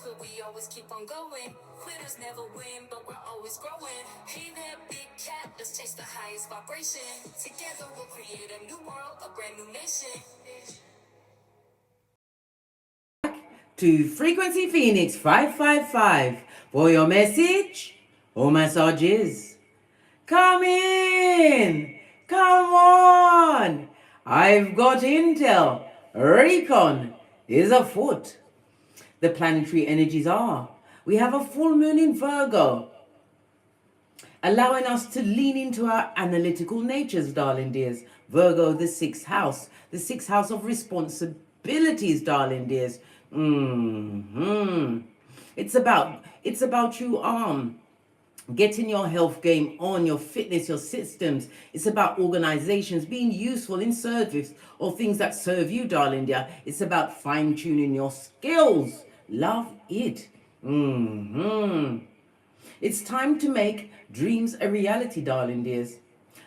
could we always keep on going? Quitters never win, but we're always growing. Hey there, big cat, let's chase the highest vibration. Together we'll create a new world, a brand new nation. To Frequency Phoenix 555 for your message or massages. Come in! Come on! I've got intel. Recon is afoot. The planetary energies are. We have a full moon in Virgo, allowing us to lean into our analytical natures, darling dears. Virgo, the sixth house of responsibilities, darling dears. It's about you getting your health game on, your fitness, your systems. It's about organizations being useful in service or things that serve you, darling dear. It's about fine-tuning your skills. Love it. It's time to make dreams a reality, darling dears.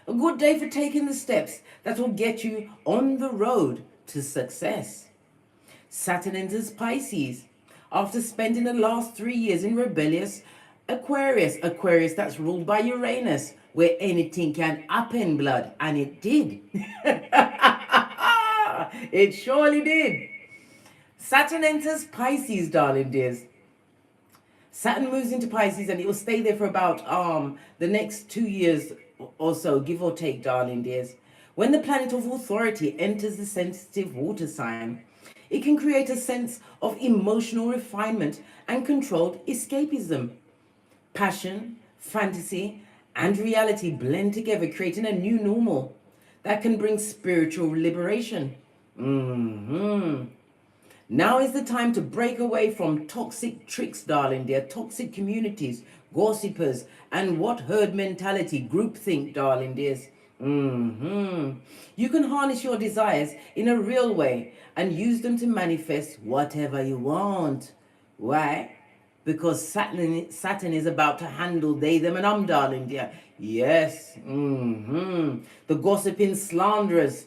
A good day for taking the steps that will get you on the road to success. Saturn enters Pisces after spending the last 3 years in rebellious Aquarius that's ruled by Uranus, where anything can happen, blood, and it did. It surely did. Saturn enters Pisces, darling dears. Saturn moves into Pisces and it will stay there for about the next 2 years or so, give or take, darling dears. When the planet of authority enters the sensitive water sign, it can create a sense of emotional refinement and controlled escapism. Passion, fantasy, and reality blend together, creating a new normal that can bring spiritual liberation. Now is the time to break away from toxic tricks, darling dear, toxic communities, gossipers, and what herd mentality, groupthink, darling dears. You can harness your desires in a real way and use them to manifest whatever you want. Why? Because Saturn is about to handle they, them, and darling dear. Yes. The gossiping slanderers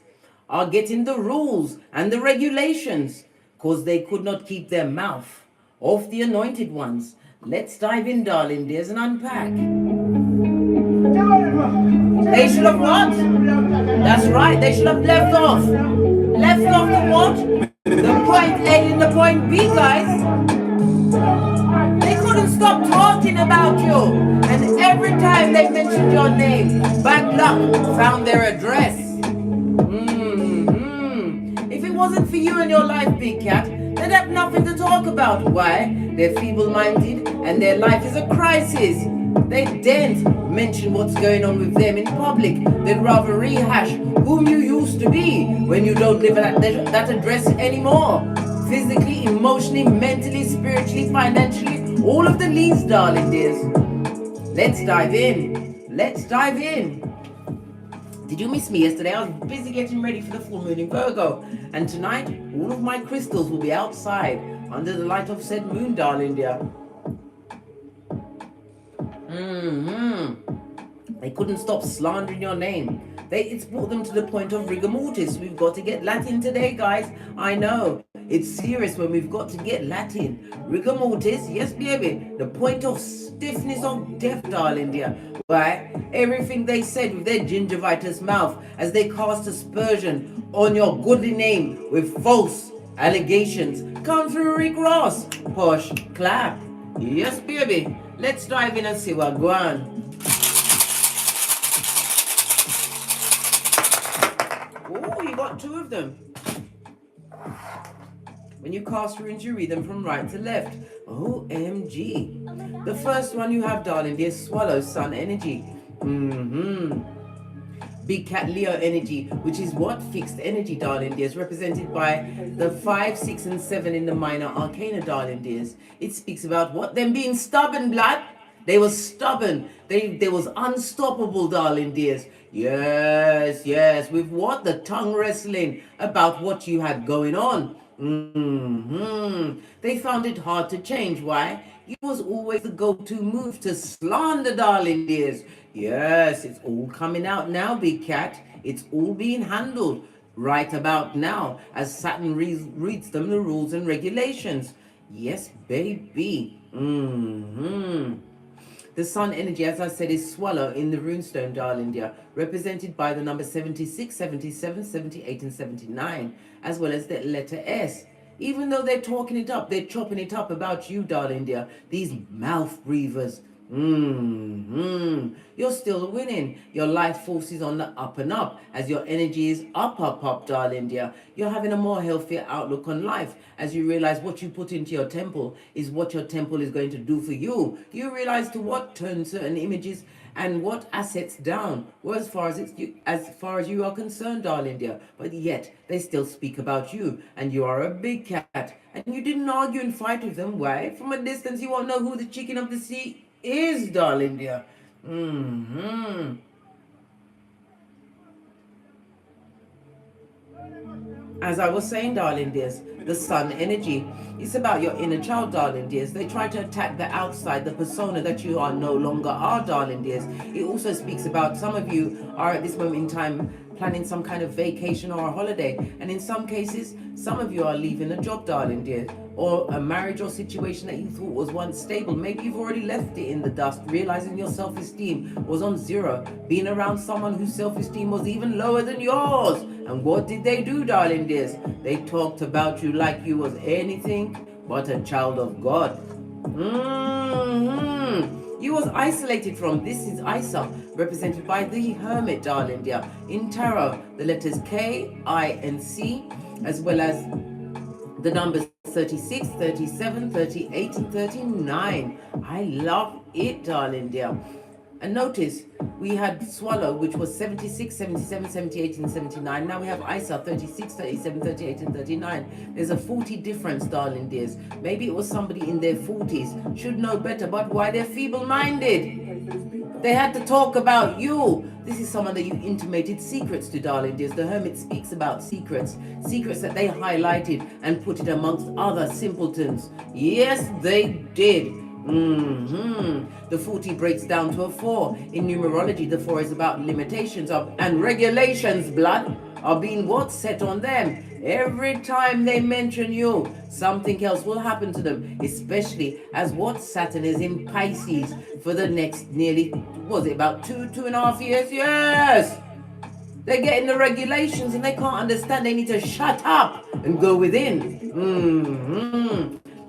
are getting the rules and the regulations because they could not keep their mouth off the anointed ones. Let's dive in, darling dears, and unpack. They should have what? That's right, they should have left off. Left off the what? The point A and the point B, guys. They couldn't stop talking about you. And every time they mentioned your name, bad luck found their address. If it wasn't for you and your life, big cat, they'd have nothing to talk about. Why? They're feeble-minded and their life is a crisis. They daren't mention what's going on with them in public. They'd rather rehash whom you used to be when you don't live at that address anymore. Physically, emotionally, mentally, spiritually, financially, all of the leads, darling dears. Let's dive in. Let's dive in. Did you miss me yesterday? I was busy getting ready for the full moon in Virgo. And tonight, all of my crystals will be outside under the light of said moon, darling dear. They couldn't stop slandering your name. It's brought them to the point of rigor mortis. We've got to get Latin today, guys. I know. It's serious when we've got to get Latin. Rigor mortis, yes, baby. The point of stiffness of death, darling dear. Why? Everything they said with their gingivitis mouth as they cast aspersion on your goodly name with false allegations come through Rick Ross. Push, clap. Yes, baby. Let's dive in and see what's going on. Oh, you got two of them. When you cast runes, you read them from right to left. OMG. The first one you have, darling dear, swallow sun energy. Big cat Leo energy, which is what? Fixed energy, darling dears, represented by the 5, 6, and 7 in the minor arcana, darling dears. It speaks about what? Them being stubborn, blood. They were stubborn. They was unstoppable, darling dears. Yes, yes. With what? The tongue wrestling about what you had going on. They found it hard to change. Why? It was always the go-to move to slander, darling dears. Yes, it's all coming out now, big cat. It's all being handled right about now as Saturn reads them the rules and regulations. Yes, baby. The sun energy, as I said, is swallow in the runestone, darling dear, represented by the number 76, 77, 78, and 79, as well as the letter S. Even though they're talking it up, they're chopping it up about you, darling dear, these mouth breathers. You're still winning. Your life force is on the up and up as your energy is up, up, up, darling dear. You're having a more healthier outlook on life as you realize what you put into your temple is what your temple is going to do for you. You realize to what turn certain images and what assets down. Well, as far as you are concerned, darling dear, but yet they still speak about you, and you are a big cat, and you didn't argue and fight with them. Why? From a distance, you won't know who the chicken of the sea is, darling dear. As I was saying, darling dears, the sun energy, it's about your inner child, darling dears. They try to attack the outside, the persona that you are no longer are, darling dears. It also speaks about some of you are at this moment in time planning some kind of vacation or a holiday. And in some cases, some of you are leaving a job, darling dear, or a marriage or situation that you thought was once stable. Maybe you've already left it in the dust, realizing your self-esteem was on zero, being around someone whose self-esteem was even lower than yours. And what did they do, darling dears? They talked about you like you was anything but a child of God. You was isolated from. This is Isa, represented by the Hermit, darling dear. In tarot, the letters K, I, and C, as well as the numbers 36, 37, 38, and 39. I love it, darling dear. And notice, we had Swallow, which was 76, 77, 78, and 79. Now we have Isa, 36, 37, 38, and 39. There's a 40 difference, darling dears. Maybe it was somebody in their 40s. Should know better, but why they're feeble-minded? They had to talk about you. This is someone that you intimated secrets to, darling dears. The Hermit speaks about secrets. Secrets that they highlighted and put it amongst other simpletons. Yes, they did. The 40 breaks down to a 4. In numerology, the 4 is about limitations of and regulations, blood, are being what set on them. Every time they mention you, something else will happen to them, especially as what Saturn is in Pisces for the next nearly, was it about 2.5 years? Yes! They're getting the regulations and they can't understand. They need to shut up and go within.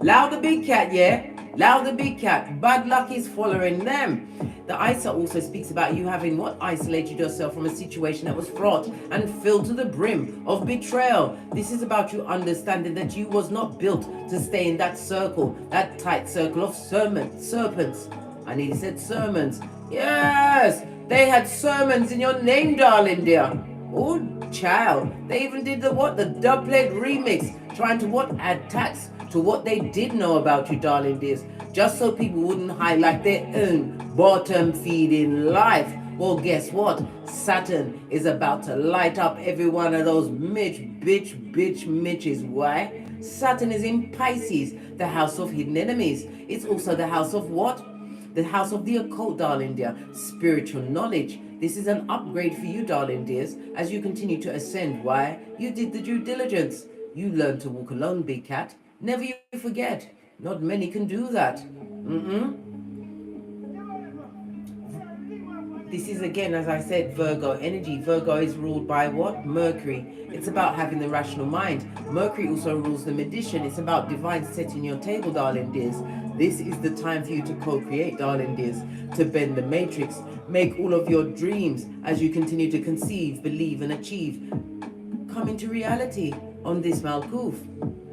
Loud the big cat, yeah? Loud the big cat. Bad luck is following them. The Isa also speaks about you having what isolated yourself from a situation that was fraught and filled to the brim of betrayal. This is about you understanding that you was not built to stay in that circle, that tight circle of serpents. I nearly said sermons. Yes, they had sermons in your name, darling dear. Oh, child. They even did the dubplate remix, trying to add tax to what they did know about you, darling dears, just so people wouldn't highlight their own bottom feeding life. Well, guess what? Saturn is about to light up every one of those Mitches. Why? Saturn is in Pisces, the house of hidden enemies. It's also the house of what? The house of the occult, darling dear, spiritual knowledge. This is an upgrade for you, darling dears, as you continue to ascend. Why? You did the due diligence. You learned to walk alone, big cat. Never you forget. Not many can do that. This is again, as I said, Virgo energy. Virgo is ruled by what? Mercury. It's about having the rational mind. Mercury also rules the magician. It's about divine setting your table, darling dears. This is the time for you to co-create, darling dears, to bend the matrix. Make all of your dreams as you continue to conceive, believe, and achieve come into reality on this Malkuth.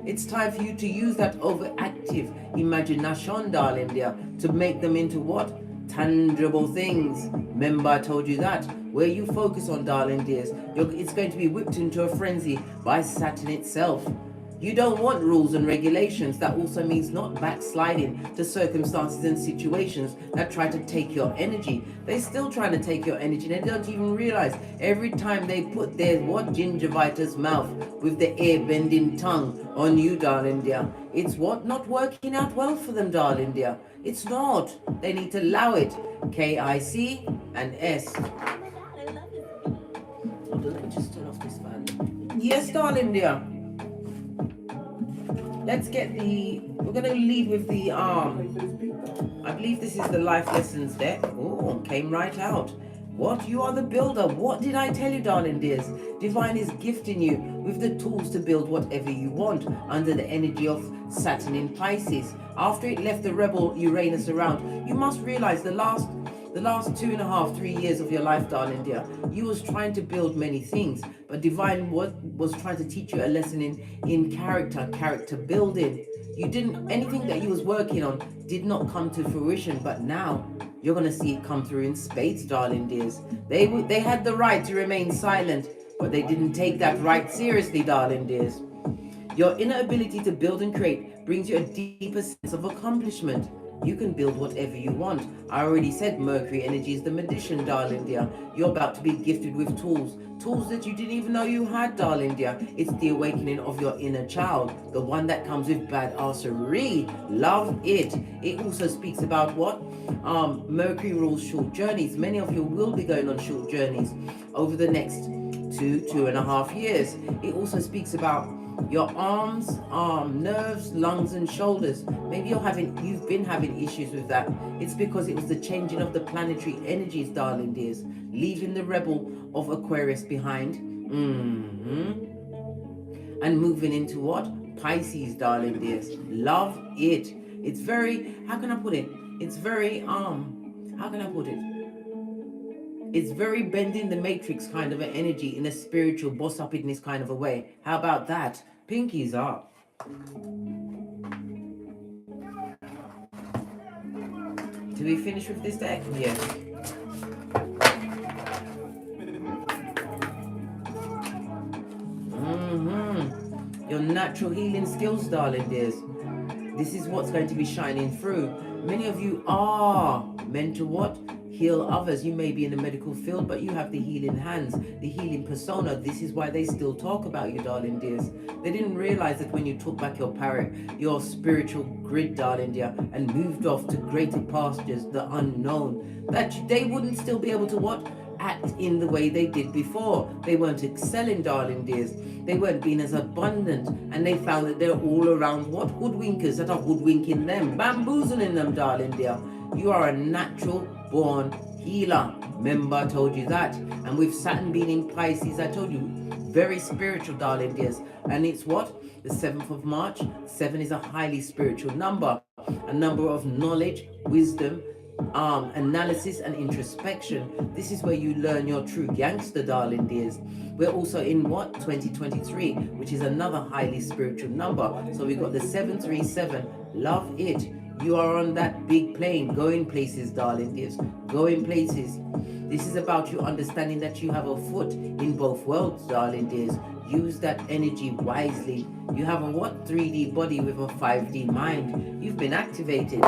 It's time for you to use that overactive imagination, darling dear, to make them into what? Tangible things. Remember I told you that. Where you focus on, darling dears, it's going to be whipped into a frenzy by Saturn itself. You don't want rules and regulations. That also means not backsliding to circumstances and situations that try to take your energy. They're still trying to take your energy. They don't even realize every time they put their gingivitis mouth with the air-bending tongue on you, darling dear. It's not working out well for them, darling dear. It's not. They need to allow it. K-I-C and S. Hold on, let me just turn off this fan. Yes, darling dear. Let's get we're going to lead with the I believe this is the life lessons deck. Oh, came right out. What? You are the builder. What did I tell you, darling dears? Divine is gifting you with the tools to build whatever you want under the energy of Saturn in Pisces. After it left the rebel Uranus around, you must realize the last 2.5, 3 years of your life, darling dear, you was trying to build many things, but Divine was trying to teach you a lesson in character building. You didn't, anything that you was working on did not come to fruition, but now you're going to see it come through in spades, darling dears. They had the right to remain silent, but they didn't take that right seriously, darling dears. Your inner ability to build and create brings you a deeper sense of accomplishment. You can build whatever you want. I already said Mercury energy is the magician, darling dear. You're about to be gifted with tools that you didn't even know you had, darling dear. It's the awakening of your inner child, the one that comes with badassery. Love it. It also speaks about what? Mercury rules short journeys. Many of you will be going on short journeys over the next 2.5 years. It also speaks about your arms, nerves, lungs and shoulders. Maybe you've been having issues with that. It's because it was the changing of the planetary energies, darling dears, leaving the rebel of Aquarius behind, and moving into what? Pisces, darling dears. Love it. It's very, how can I put it? It's very, how can I put it? It's very bending the matrix kind of an energy in a spiritual boss up in this kind of a way. How about that? Pinkies up. Do we finish with this deck? Yes. Your natural healing skills, darling dears. This is what's going to be shining through. Many of you are meant to what? Heal others. You may be in the medical field, but you have the healing hands, the healing persona. This is why they still talk about you, darling dears. They didn't realize that when you took back your spiritual grid, darling dear, and moved off to greater pastures, the unknown, that they wouldn't still be able to what? Act in the way they did before. They weren't excelling, darling dears. They weren't being as abundant, and they found that they're all around what? Hoodwinkers that are hoodwinking them, bamboozling them, darling dear. You are a natural born healer. Remember, I told you that. And with Saturn being in Pisces, I told you, very spiritual, darling dears. And it's what? The 7th of March. 7 is a highly spiritual number. A number of knowledge, wisdom, analysis and introspection. This is where you learn your true gangster, darling dears. We're also in what? 2023, which is another highly spiritual number. So we've got the 737. Love it. You are on that big plane, going places, darling dears. Going places. This is about you understanding that you have a foot in both worlds, darling dears. Use that energy wisely. You have a what? 3D body with a 5D mind. You've been activated.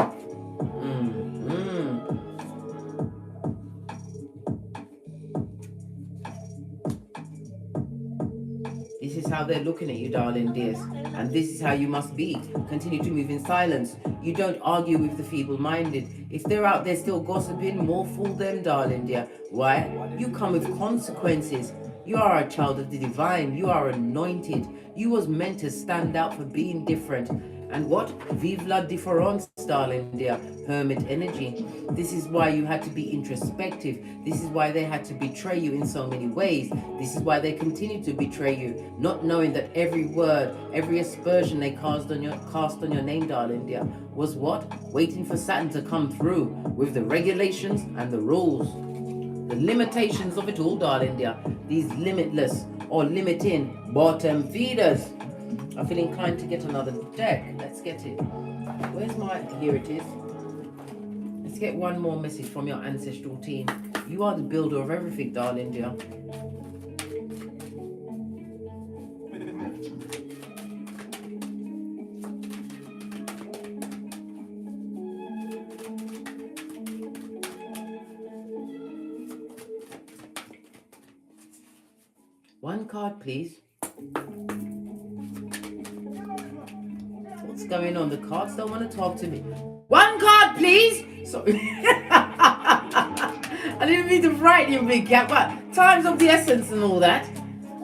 This is how they're looking at you, darling dears. And this is how you must be. Continue to move in silence. You don't argue with the feeble-minded. If they're out there still gossiping, more fool them, darling dear. Why? You come with consequences. You are a child of the divine. You are anointed. You was meant to stand out for being different. And what? Vive la différence, darling dear. Hermit energy. This is why you had to be introspective. This is why they had to betray you in so many ways. This is why they continue to betray you, not knowing that every word, every aspersion they cast on your name, darling dear, was what? Waiting for Saturn to come through with the regulations and the rules. The limitations of it all, darling dear. These limitless or limiting bottom feeders. I feel inclined to get another deck. Let's get it. Where's my... Here it is. Let's get one more message from your ancestral team. You are the builder of everything, darling dear. One card, please. What's going on? The cards don't want to talk to me. One card, please. Sorry. I didn't mean to frighten you, big cat, but time's of the essence and all that.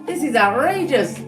This is outrageous.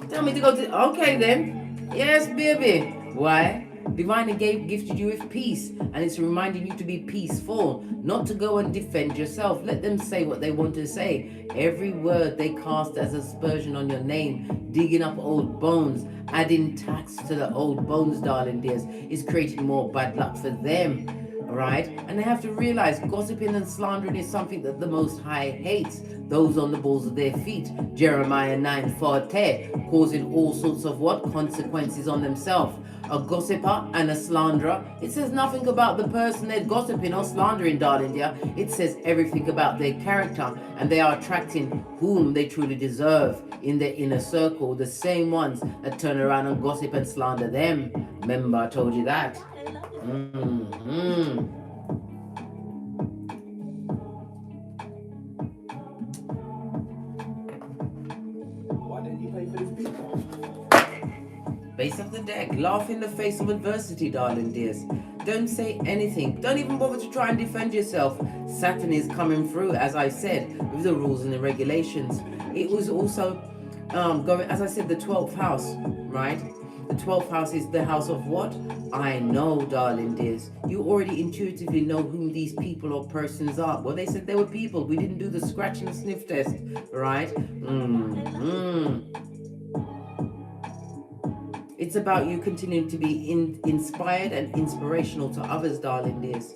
Tell me to go to... Okay, then. Yes, baby. Why? Divinely gifted you with peace, and it's reminding you to be peaceful, not to go and defend yourself. Let them say what they want to say. Every word they cast as aspersion on your name, digging up old bones, adding tax to the old bones, darling dears, is creating more bad luck for them. Right? And they have to realize gossiping and slandering is something that the Most High hates. Those on the balls of their feet, Jeremiah 9:40, causing all sorts of what? Consequences on themselves. A gossiper and a slanderer, it says nothing about the person they're gossiping or slandering, darling dear. It says everything about their character, and they are attracting whom they truly deserve in their inner circle, the same ones that turn around and gossip and slander them. Remember, I told you that. Mm-hmm. Why didn't you pay for this beat? Base of the deck, laugh in the face of adversity, darling dears. Don't say anything. Don't even bother to try and defend yourself. Saturn is coming through, as I said, with the rules and the regulations. It was also going, as I said, the 12th house, right? The 12th house is the house of what? I know, darling dears. You already intuitively know whom these people or persons are. Well, they said they were people. We didn't do the scratch and sniff test, right? It's about you continuing to be inspired and inspirational to others, darling dears.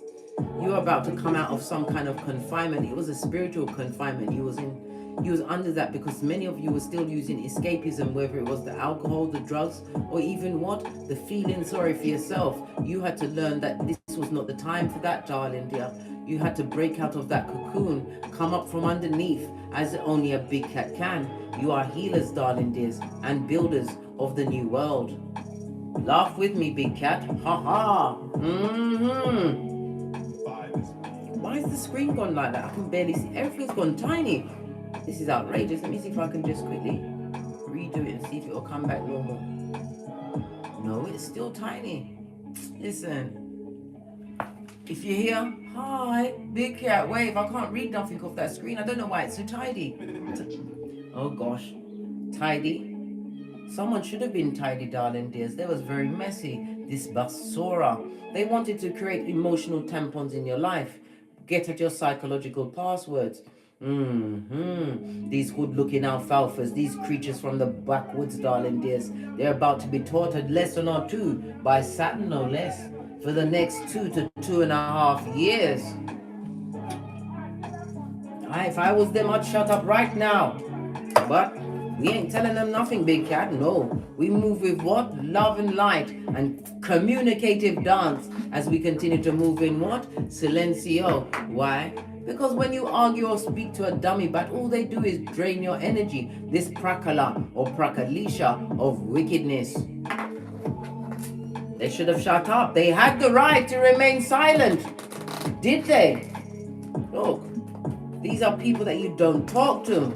You are about to come out of some kind of confinement. It was a spiritual confinement you was in. You was under that because many of you were still using escapism, whether it was the alcohol, the drugs, or even what? The feeling sorry for yourself. You had to learn that this was not the time for that, darling dear. You had to break out of that cocoon, come up from underneath, as only a big cat can. You are healers, darling dears, and builders of the new world. Laugh with me, big cat. Ha ha. Why is the screen gone like that? I can barely see. Everything's gone tiny. This is outrageous. Let me see if I can just quickly redo it and see if it will come back normal. No, it's still tiny. Listen. If you're here, hi, big cat, wave. I can't read nothing off that screen. I don't know why it's so tidy. Oh gosh. Tidy. Someone should have been tidy, darling dears. That was very messy. This basura. They wanted to create emotional tampons in your life. Get at your psychological passwords. These good-looking alfalfas, these creatures from the backwoods, darling dears, they're about to be taught a lesson or two by Saturn, no less, for the next 2 to 2.5 years. If I was them, I'd shut up right now. But we ain't telling them nothing, big cat. No, we move with what? Love and light and communicative dance as we continue to move in what? Silencio. Why? Because when you argue or speak to a dummy bat, all they do is drain your energy. This prakala or prakalisha of wickedness. They should have shut up. They had the right to remain silent. Did they? Look, these are people that you don't talk to.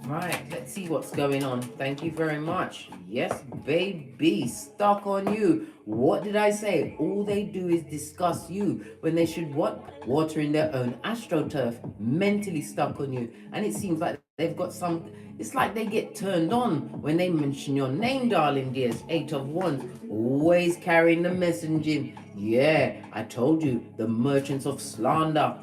Right, let's see what's going on. Thank you very much. Yes, baby, stuck on you. What did I say? All they do is discuss you when they should what? Water in their own astroturf. Mentally stuck on you. And it seems like they've got some, it's like they get turned on when they mention your name, darling dears. 8 of Wands, always carrying the messaging. Yeah, I told you, the merchants of slander.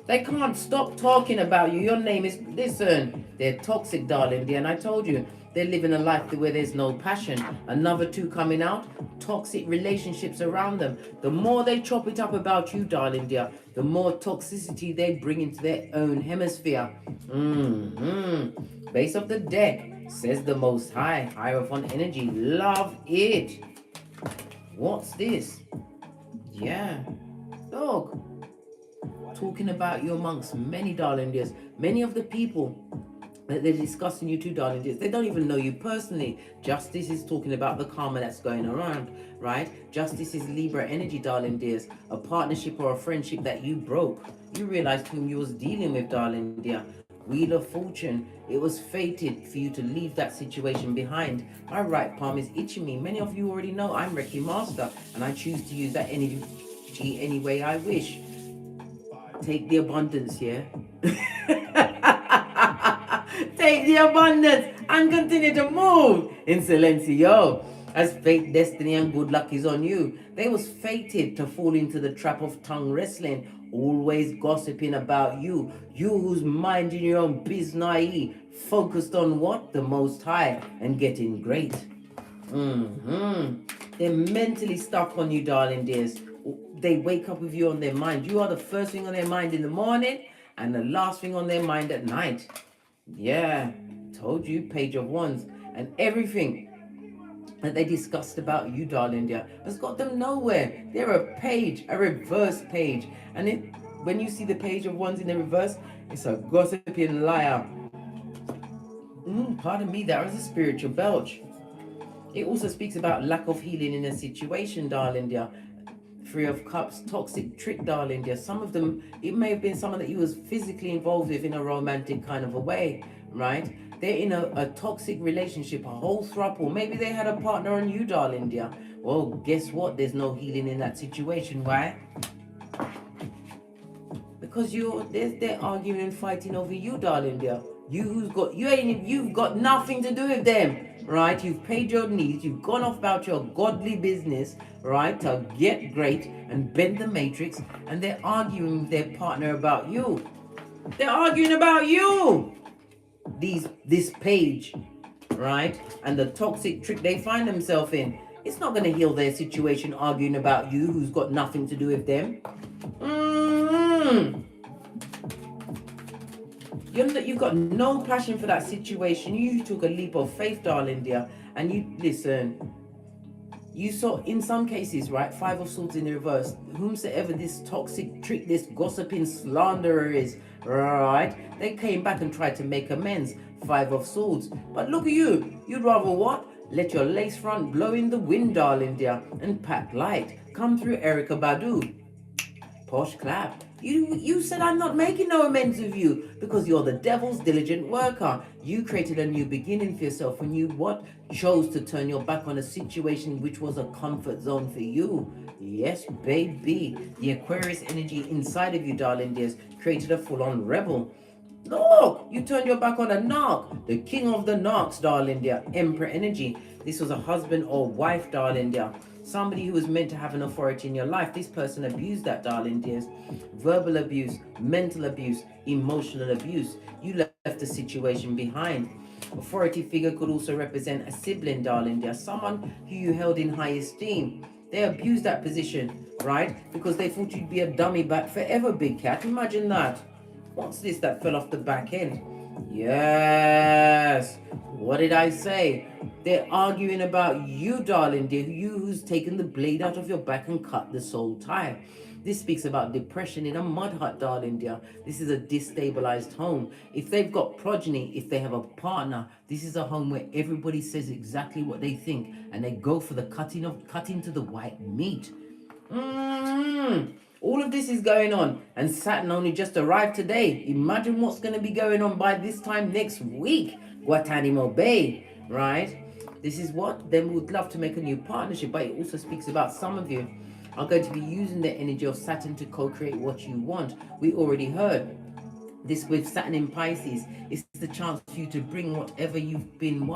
They can't stop talking about you. Your name is, listen, they're toxic, darling dear. And I told you, they're living a life where there's no passion. Another 2 coming out, toxic relationships around them. The more they chop it up about you, darling dear, the more toxicity they bring into their own hemisphere. Base of the deck, says the Most High. Hierophant energy, love it. What's this? Yeah, look. Talking about you amongst many, darling dears. Many of the people that they're discussing you too, darling dears, they don't even know you personally. Justice is talking about the karma that's going around, right? Justice is Libra energy, darling dears. A partnership or a friendship that you broke. You realized whom you was dealing with, darling dear. Wheel of Fortune. It was fated for you to leave that situation behind. My right palm is itching me. Many of you already know I'm Reiki Master, and I choose to use that energy energy any way I wish. Take the abundance, yeah? Take the abundance and continue to move in silencio. As fate, destiny, and good luck is on you. They was fated to fall into the trap of tongue wrestling, always gossiping about you. You who's minding your own business, focused on what? The Most High and getting great. They're mentally stuck on you, darling dears. They wake up with you on their mind. You are the first thing on their mind in the morning and the last thing on their mind at night. Yeah, told you, Page of Wands. And everything that they discussed about you, darling dear, has got them nowhere. They're a page, a reverse page. And when you see the Page of Wands in the reverse, it's a gossiping liar. Pardon me, that was a spiritual belch. It also speaks about lack of healing in a situation, darling dear. Three of Cups, toxic trick, darling dear. Some of them, it may have been someone that you was physically involved with in a romantic kind of a way, right? They're in a toxic relationship, a whole throuple. Maybe they had a partner on you, darling dear. Well, guess what? There's no healing in that situation. Why? Because they're arguing and fighting over you, darling dear. You've got nothing to do with them, right? You've paid your needs, you've gone off about your godly business, right, to get great and bend the matrix, and they're arguing with their partner about you. They're arguing about you. This page, right, and the toxic trick they find themselves in. It's not going to heal their situation arguing about you, who's got nothing to do with them. You've got no passion for that situation. You took a leap of faith, darling dear, and you listen. You saw in some cases, right, Five of Swords in the reverse. Whomsoever this toxic trick, this gossiping slanderer is, right? They came back and tried to make amends. Five of Swords. But look at you. You'd rather what? Let your lace front blow in the wind, darling dear, and pack light. Come through, Erica Badu. Posh clap. You said I'm not making no amends with you because you're the devil's diligent worker. You created a new beginning for yourself when you what? Chose to turn your back on a situation which was a comfort zone for you. Yes, baby. The Aquarius energy inside of you, darling dears, created a full-on rebel. Look, you turned your back on a narc, the king of the narcs, darling dear, Emperor energy. This was a husband or wife, darling dear. Somebody who was meant to have an authority in your life. This person abused that, darling dears. Verbal abuse, mental abuse, emotional abuse. You left the situation behind. Authority figure could also represent a sibling, darling dear. Someone who you held in high esteem. They abused that position, right? Because they thought you'd be a dummy back forever, big cat. Imagine that. What's this that fell off the back end? Yes. What did I say? They're arguing about you, darling dear. You who's taken the blade out of your back and cut the soul tie. This speaks about depression in a mud hut, darling dear. This is a destabilized home. If they've got progeny, if they have a partner, this is a home where everybody says exactly what they think and they go for the cutting to the white meat. All of this is going on, and Saturn only just arrived today. Imagine what's going to be going on by this time next week. Guantanamo Bay, right? This is what them would love to make a new partnership, but it also speaks about some of you are going to be using the energy of Saturn to co-create what you want. We already heard this with Saturn in Pisces. It's the chance for you to bring whatever you've been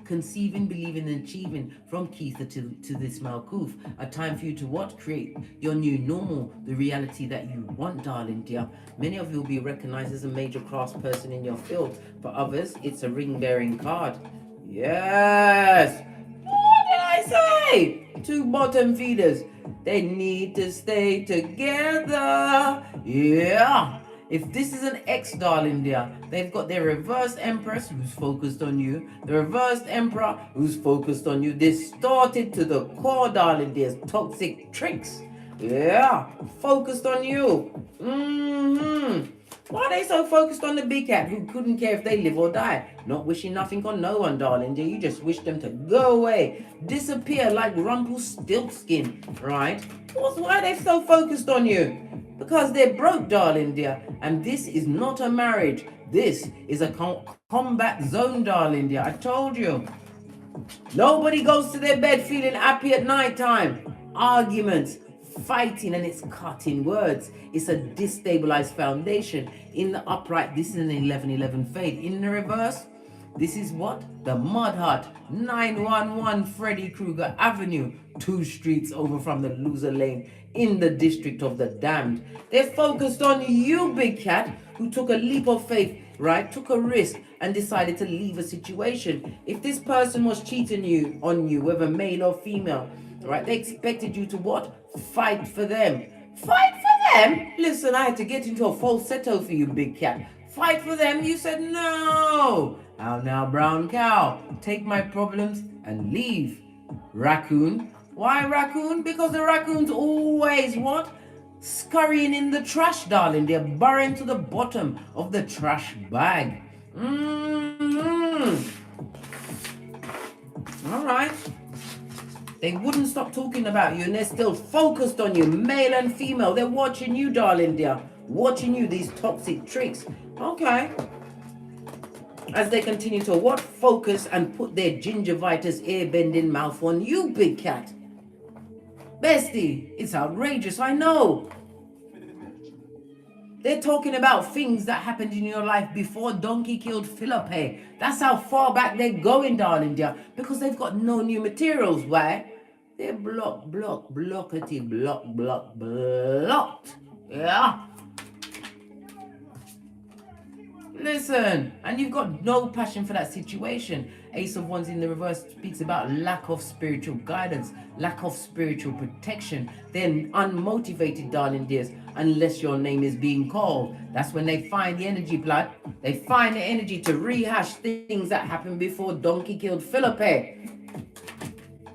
conceiving, believing, and achieving from Keitha to this Malkuth. A time for you to create your new normal, the reality that you want, darling dear. Many of you will be recognized as a major craftsperson in your field. For others, it's a ring-bearing card. Yes! What did I say? Two bottom feeders. They need to stay together. Yeah! If this is an ex, darling dear, they've got their reversed empress who's focused on you, the reversed emperor who's focused on you, distorted to the core, darling dear's toxic tricks. Yeah, focused on you. Why are they so focused on the big cat who couldn't care if they live or die? Not wishing nothing on no one, darling dear. You just wish them to go away, disappear like Rumpelstiltskin, right? Why are they so focused on you? Because they're broke, darling dear. And this is not a marriage. This is a combat zone, darling dear. I told you. Nobody goes to their bed feeling happy at night time. Arguments, fighting and it's cutting words. It's a destabilized foundation. In the upright, this is an 1111 fade. In the reverse, this is what? The Mud Hut, 911 Freddy Krueger Avenue, 2 streets over from the loser lane in the district of the damned. They're focused on you, big cat, who took a leap of faith, right? Took a risk and decided to leave a situation. If this person was cheating on you, whether male or female, right? They expected you to what? Fight for them. Fight for them? Listen, I had to get into a falsetto for you, big cat. Fight for them? You said no. How now, brown cow? Take my problems and leave. Raccoon. Why raccoon? Because the raccoon's always what? Scurrying in the trash, darling. They're burrowing to the bottom of the trash bag. All right. They wouldn't stop talking about you and they're still focused on you, male and female. They're watching you, darling. They're watching you, these toxic tricks. Okay. As they continue to what? Focus and put their gingivitis ear-bending mouth on you, big cat. Bestie, it's outrageous, I know. They're talking about things that happened in your life before Donkey killed Philippe. That's how far back they're going, darling dear, because they've got no new materials. Why? They're blocked. Yeah. Listen, and you've got no passion for that situation. Ace of Wands in the reverse speaks about lack of spiritual guidance, lack of spiritual protection. They're unmotivated, darling dears, unless your name is being called. That's when they find the energy, blood. They find the energy to rehash things that happened before Donkey killed Philippe.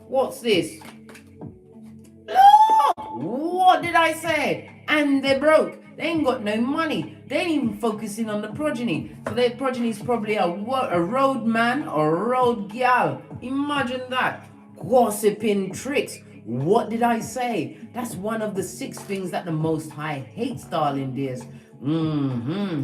What's this? Look! What did I say? And they're broke. They ain't got no money. They ain't even focusing on the progeny. So their progeny is probably a road man or a road gal. Imagine that. Gossiping tricks. What did I say? That's one of the 6 things that the Most High hates, darling dears.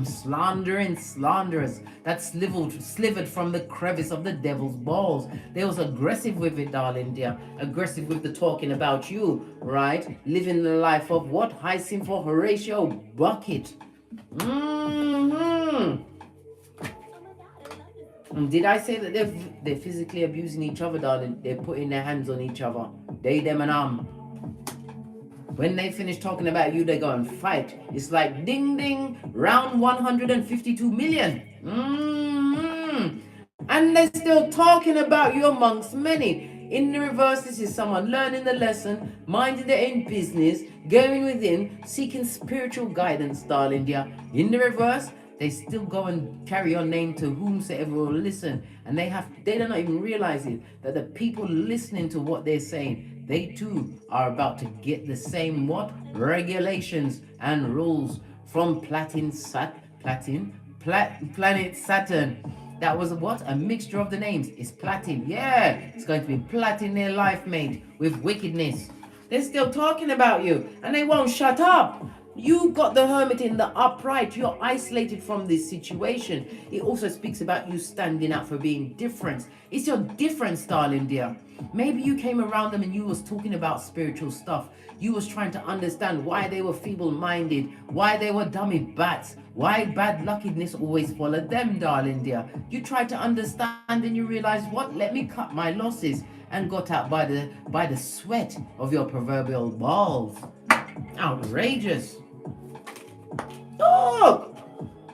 Slandering slanderers that slivered from the crevice of the devil's balls. They was aggressive with it, darling dear. Aggressive with the talking about you, right? Living the life of what? Hyacinth for Horatio Bucket. Did I say that they're physically abusing each other, darling? They're putting their hands on each other. They, them, and When they finish talking about you, they go and fight. It's like ding ding, round 152 million. And they're still talking about you amongst many. In the reverse, this is someone learning the lesson, minding their own business, going within, seeking spiritual guidance, darling dear. In the reverse, they still go and carry your name to whomsoever will listen. And they're not even realizing that the people listening to what they're saying, they too are about to get the same what? Regulations and rules from planet Saturn. That was what? A mixture of the names. It's platin. Yeah, it's going to be platin their life, mate, with wickedness. They're still talking about you and they won't shut up. You got the Hermit in the upright. You're isolated from this situation. It also speaks about you standing out for being different. It's your difference, darling dear. Maybe you came around them and you was talking about spiritual stuff. You was trying to understand why they were feeble-minded, why they were dummy bats, why bad luckiness always followed them, darling dear. You tried to understand and you realized, what? Let me cut my losses, and got out by the sweat of your proverbial balls. Outrageous.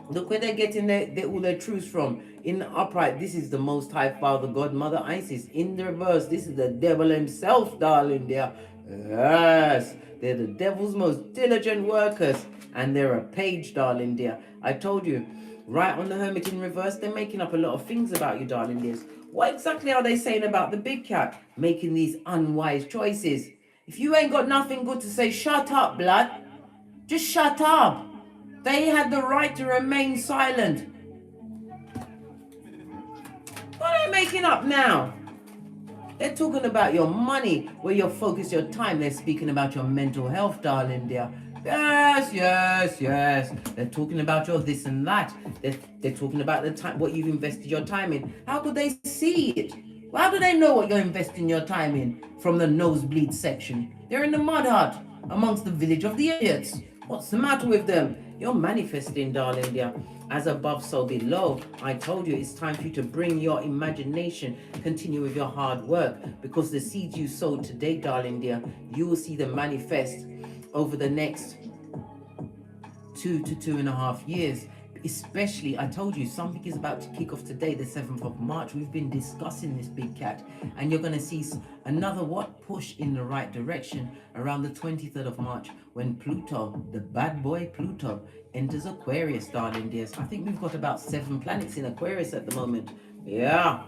Look where they're getting all their truths from. In the upright, this is the Most High Father, God, Mother Isis. In the reverse, this is the devil himself, darling dear. Yes, they're the devil's most diligent workers. And they're a page, darling dear. I told you, right on the Hermit in reverse, they're making up a lot of things about you, darling dears. What exactly are they saying about the big cat? Making these unwise choices. If you ain't got nothing good to say, shut up, blood. Just shut up. They had the right to remain silent. What are they making up now? They're talking about your money, where you focus your time. They're speaking about your mental health, darling dear. Yes. They're talking about your this and that. They're talking about the time, what you've invested your time in. How could they see it? How do they know what you're investing your time in from the nosebleed section? They're in the mud hut. amongst the village of the idiots. What's the matter with them? You're manifesting, darling dear. As above, so below. I told you it's time for you to bring your imagination, continue with your hard work, because the seeds you sowed today, darling dear, you will see them manifest over the next 2 to 2.5 years. Especially, I told you, something is about to kick off today, the 7th of March. We've been discussing this, big cat, and you're going to see another push in the right direction around the 23rd of March, when Pluto, the bad boy Pluto, enters Aquarius, darling dears. I think we've got about 7 planets in Aquarius at the moment. Yeah,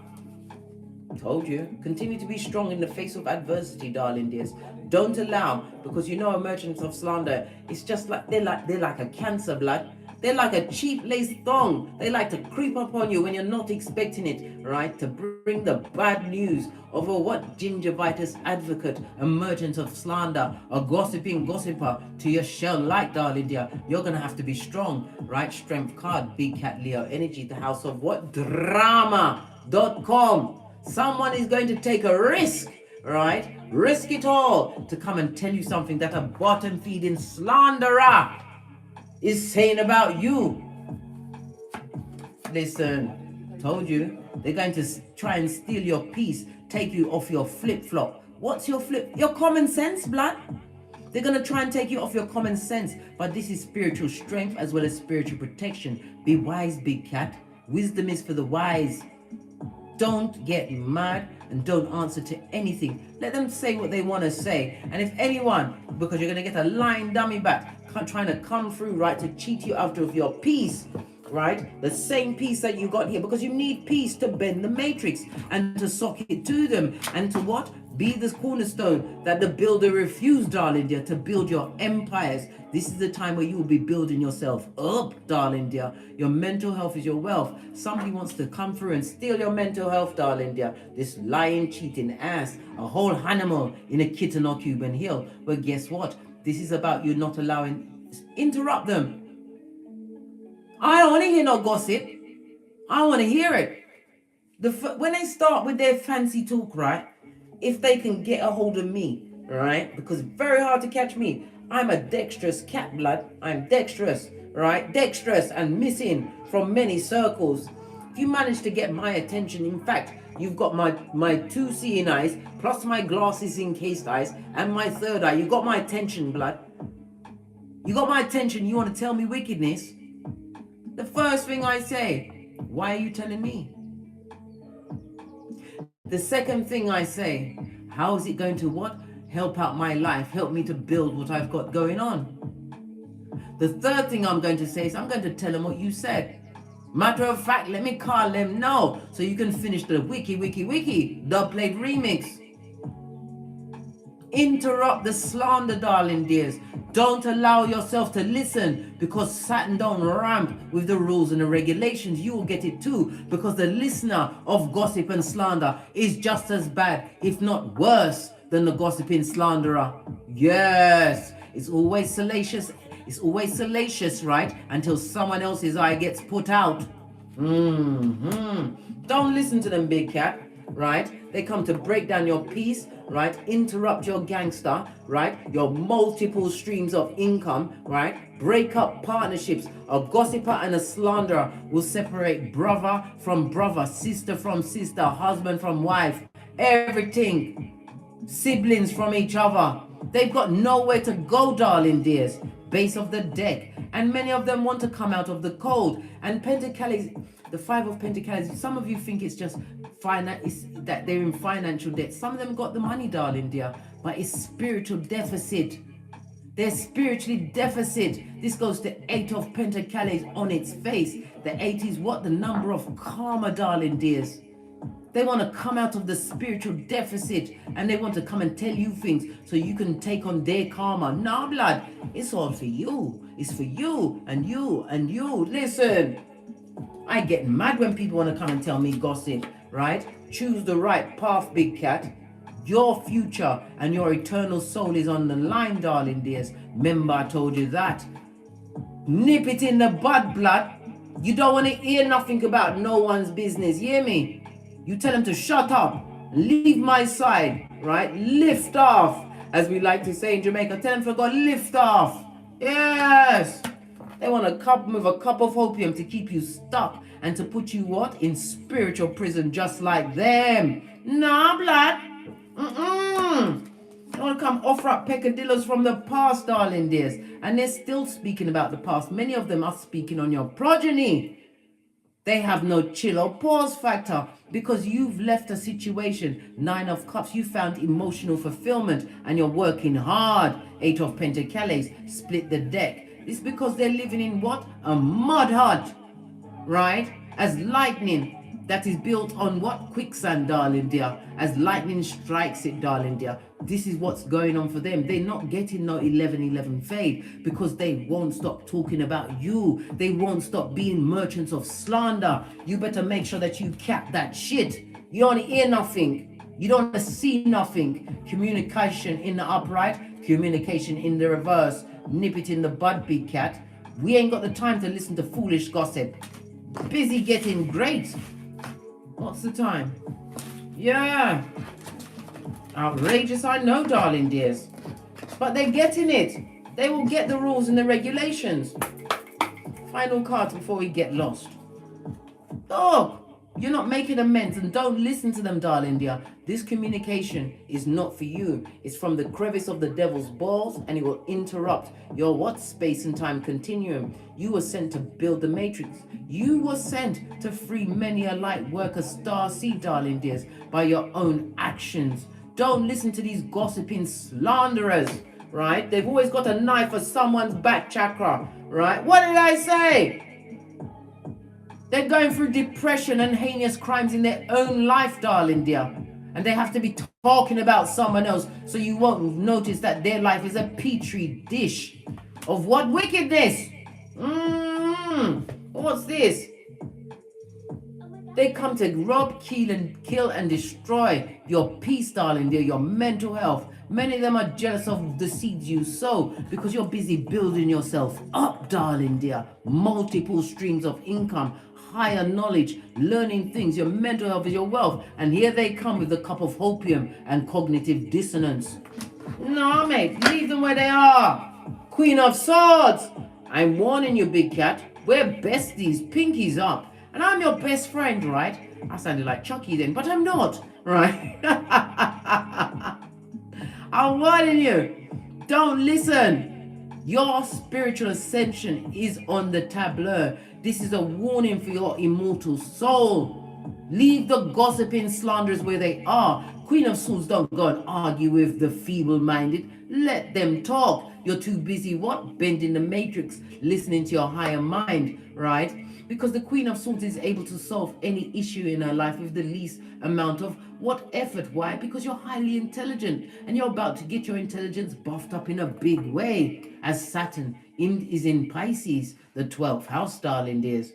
told you. Continue to be strong in the face of adversity, darling dears. Don't allow, because you know emergence of slander, it's just like they're like a cancer, blood. They're like a cheap lace thong. They like to creep up on you when you're not expecting it, right? To bring the bad news of what gingivitis advocate, emergence of slander, a gossiping gossiper to your shell light, darling dear. You're going to have to be strong, right? Strength card, big cat Leo energy, the house of what? Drama.com. Someone is going to take a risk, right? Risk it all to come and tell you something that a bottom feeding slanderer is saying about you. Listen, told you, they're going to try and steal your peace, take you off your flip-flop. What's your flip? Your common sense, blood. They're going to try and take you off your common sense, but this is spiritual strength as well as spiritual protection. Be wise, big cat. Wisdom is for the wise. Don't get mad and don't answer to anything. Let them say what they want to say. And if anyone, because you're going to get a lying dummy back, trying to come through, right, to cheat you out of your peace, right? The same peace that you got here, because you need peace to bend the matrix and to sock it to them and to what? Be this cornerstone that the builder refused, darling dear, to build your empires. This is the time where you will be building yourself up, darling dear. Your mental health is your wealth. Somebody wants to come through and steal your mental health, darling dear. This lying, cheating ass, a whole animal in a kitten or Cuban hill. But guess what? This is about you not allowing, interrupt them. I don't want to hear no gossip. I want to hear it. When they start with their fancy talk, right? If they can get a hold of me, right? Because it's very hard to catch me. I'm a dexterous cat, blood. I'm dexterous, right? Dexterous and missing from many circles. If you manage to get my attention, in fact, you've got my 2 seeing eyes, plus my glasses encased eyes, and my 3rd eye. You got my attention, blood. You got my attention. You want to tell me wickedness? The first thing I say, why are you telling me? The second thing I say, how is it going to what? Help out my life, help me to build what I've got going on. The third thing I'm going to say is I'm going to tell them what you said. Matter of fact, let me call them now so you can finish the wiki, dub plate remix. Interrupt the slander, darling dears. Don't allow yourself to listen, because Saturn don't ramp with the rules and the regulations. You will get it too, because the listener of gossip and slander is just as bad, if not worse, than the gossiping slanderer. Yes, it's always salacious. It's always salacious, right? Until someone else's eye gets put out. Don't listen to them, big cat, right? They come to break down your peace, right? Interrupt your gangster, right? Your multiple streams of income, right? Break up partnerships. A gossiper and a slanderer will separate brother from brother, sister from sister, husband from wife, everything. Siblings from each other. They've got nowhere to go, darling dears. Base of the deck. And many of them want to come out of the cold. And Pentacles, the 5 of Pentacles, some of you think it's just that they're in financial debt. Some of them got the money, darling dear, but it's spiritual deficit. They're spiritually deficit. This goes to 8 of Pentacles on its face. The 8 is what? The number of karma, darling dears. They want to come out of the spiritual deficit and they want to come and tell you things so you can take on their karma. Nah, blood, it's all for you. It's for you and you and you. Listen, I get mad when people want to come and tell me gossip, right? Choose the right path, big cat. Your future and your eternal soul is on the line, darling dears. Remember, I told you that. Nip it in the bud, blood. You don't want to hear nothing about no one's business. Hear me? You tell them to shut up, leave my side, right? Lift off as we like to say in Jamaica. Tell them for God, lift off. Yes. They want to come with a cup of opium to keep you stuck and to put you what? In spiritual prison just like them. Nah, blood. They want to come offer up peccadillos from the past, darling dears. And they're still speaking about the past. Many of them are speaking on your progeny. They have no chill or pause factor because you've left a situation. 9 of Cups, you found emotional fulfillment and you're working hard. 8 of Pentacles, split the deck. It's because they're living in what? A mud hut, right? As lightning that is built on what? Quicksand, darling dear. As lightning strikes it, darling dear. This is what's going on for them. They're not getting no 11-11 fade because they won't stop talking about you. They won't stop being merchants of slander. You better make sure that you cap that shit. You don't hear nothing. You don't see nothing. Communication in the upright, communication in the reverse. Nip it in the bud, big cat. We ain't got the time to listen to foolish gossip. Busy getting great. What's the time? Yeah. Outrageous, I know, darling dears. But they're getting it. They will get the rules and the regulations. Final cards before we get lost. Oh, you're not making amends and don't listen to them, darling dear. This communication is not for you. It's from the crevice of the devil's balls and it will interrupt your what? Space and time continuum. You were sent to build the matrix. You were sent to free many a light worker star seed, darling dears, by your own actions. Don't listen to these gossiping slanderers, right? They've always got a knife for someone's back chakra, right? What did I say? They're going through depression and heinous crimes in their own life, darling dear. And they have to be talking about someone else so you won't notice that their life is a petri dish of what? Wickedness. What's this? They come to rob, kill and destroy your peace, darling dear, your mental health. Many of them are jealous of the seeds you sow because you're busy building yourself up, darling dear. Multiple streams of income, higher knowledge, learning things. Your mental health is your wealth. And here they come with a cup of opium and cognitive dissonance. No, mate, leave them where they are. Queen of Swords. I'm warning you, big cat. We're besties, pinkies up. And I'm your best friend, right? I sounded like Chucky then, but I'm not, right? I'm warning you. Don't listen. Your spiritual ascension is on the tableau. This is a warning for your immortal soul. Leave the gossiping slanderers where they are. Queen of Swords, don't go and argue with the feeble-minded. Let them talk. You're too busy, what? Bending the matrix, listening to your higher mind, right? Because the Queen of Swords is able to solve any issue in her life with the least amount of what effort. Why? Because you're highly intelligent and you're about to get your intelligence buffed up in a big way as Saturn is in Pisces, the 12th house, darling dears.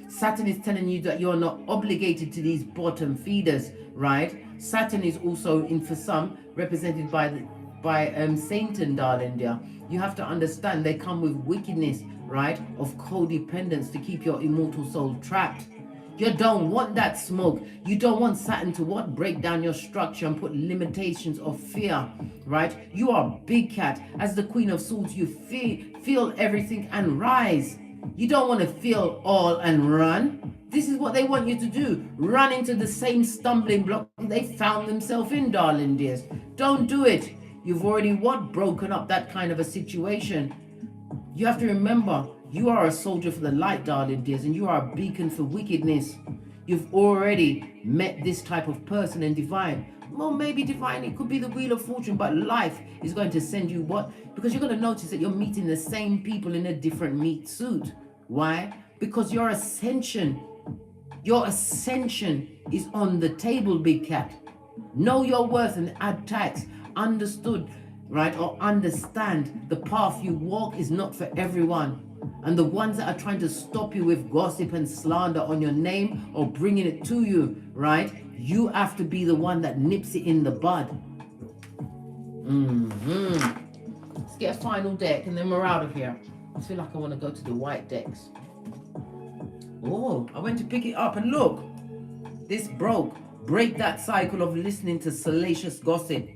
Saturn is telling you that you're not obligated to these bottom feeders, right? Saturn is also, in for some, represented by Satan, darling dear. You have to understand they come with wickedness, right? Of codependence to keep your immortal soul trapped. You don't want that smoke. You don't want Saturn to what? Break down your structure and put limitations of fear, right? You are big cat. As the Queen of Swords, you feel everything and rise. You don't want to feel all and run. This is what they want you to do. Run into the same stumbling block they found themselves in, darling dears. Don't do it. You've already what? Broken up that kind of a situation. You have to remember, you are a soldier for the light, darling dears, and you are a beacon for wickedness. You've already met this type of person and divine. Well, maybe divine, it could be the Wheel of Fortune, but life is going to send you what? Because you're going to notice that you're meeting the same people in a different meat suit. Why? Because your ascension is on the table, big cat. Know your worth and add tax. Understood, right? Or understand the path you walk is not for everyone. And the ones that are trying to stop you with gossip and slander on your name or bringing it to you, right? You have to be the one that nips it in the bud. Let's get a final deck and then we're out of here. I feel like I want to go to the white decks. Oh, I went to pick it up and look. This broke. Break that cycle of listening to salacious gossip.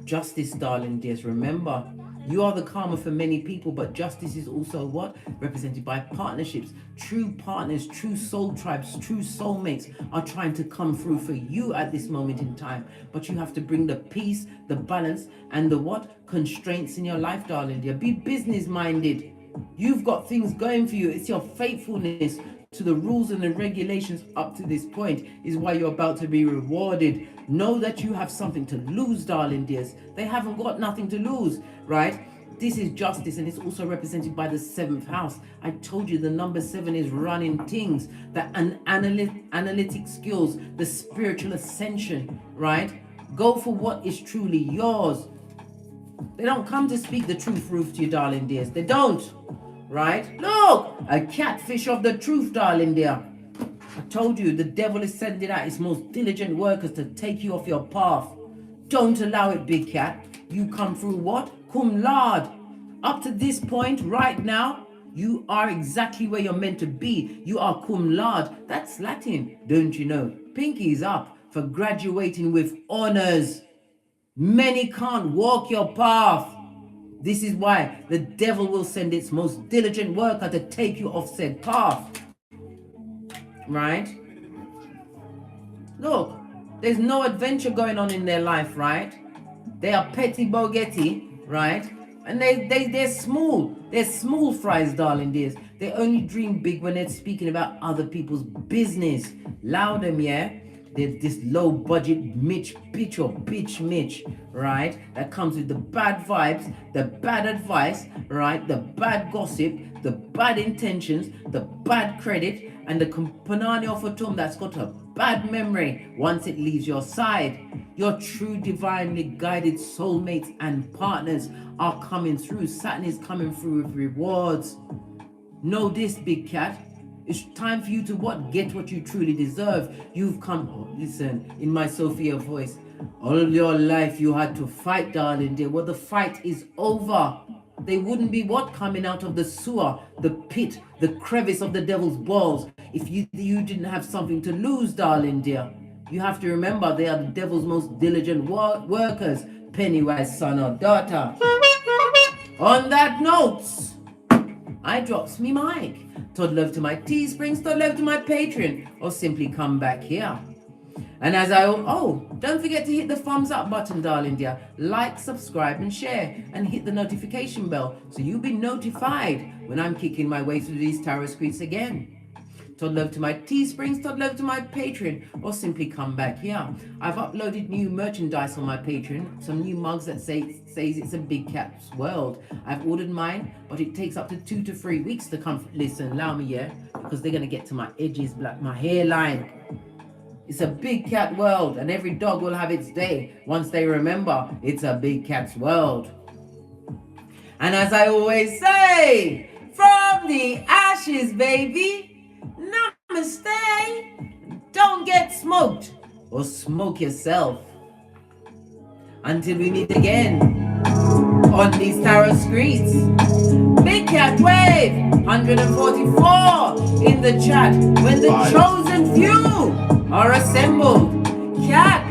Justice, darling dears. Remember, you are the karma for many people, but justice is also what? Represented by partnerships. True partners, true soul tribes, true soulmates are trying to come through for you at this moment in time. But you have to bring the peace, the balance, and the what? Constraints in your life, darling dear. Be business minded. You've got things going for you. It's your faithfulness to the rules and the regulations up to this point is why you're about to be rewarded. Know that you have something to lose, darling dears. They haven't got nothing to lose, right? This is justice, and it's also represented by the 7th house. I told you the number 7 is running things, the analytic skills, the spiritual ascension, right? Go for what is truly yours. They don't come to speak the truth, Ruth, to you, darling dears. They don't, right? Look, a catfish of the truth, darling dear. I told you, the devil is sending out its most diligent workers to take you off your path. Don't allow it, big cat. You come through what? Cum laude. Up to this point, right now, you are exactly where you're meant to be. You are cum laude. That's Latin, don't you know? Pinkies up for graduating with honors. Many can't walk your path. This is why the devil will send its most diligent worker to take you off said path. Right? Look, there's no adventure going on in their life, right? They are petty bogetti, right? And they're small. They're small fries, darling dears. They only dream big when they're speaking about other people's business. Allow them, yeah? There's this low budget Mitch bitch or bitch Mitch, right? That comes with the bad vibes, the bad advice, right? The bad gossip, the bad intentions, the bad credit, and the Kumpanani of a tomb that's got a bad memory once it leaves your side. Your true divinely guided soulmates and partners are coming through. Saturn is coming through with rewards. Know this, big cat. It's time for you to what? Get what you truly deserve. You've come, oh, listen, in my Sophia voice. All your life you had to fight, darling dear. Well, the fight is over. They wouldn't be what? Coming out of the sewer, the pit, the crevice of the devil's balls if you didn't have something to lose, darling dear. You have to remember they are the devil's most diligent workers, Pennywise son or daughter. On that note, I drops me mic. Todd love to my Teesprings, Todd love to my Patreon, or simply come back here. And as don't forget to hit the thumbs up button, darling dear. Like, subscribe, and share, and hit the notification bell so you'll be notified when I'm kicking my way through these tarot streets again. Todd love to my Teesprings, Todd love to my Patreon, or simply come back here. I've uploaded new merchandise on my Patreon, some new mugs that says it's a big cat's world. I've ordered mine, but it takes up to 2 to 3 weeks to come. Listen, allow me, yeah, because they're gonna get to my edges, my hairline. It's a big cat world, and every dog will have its day once they remember it's a big cat's world. And as I always say, from the ashes, baby. Namaste. Don't get smoked or smoke yourself. Until we meet again on these tarot streets. Big Cat Wave 144 in the chat when the chosen few are assembled. Cat.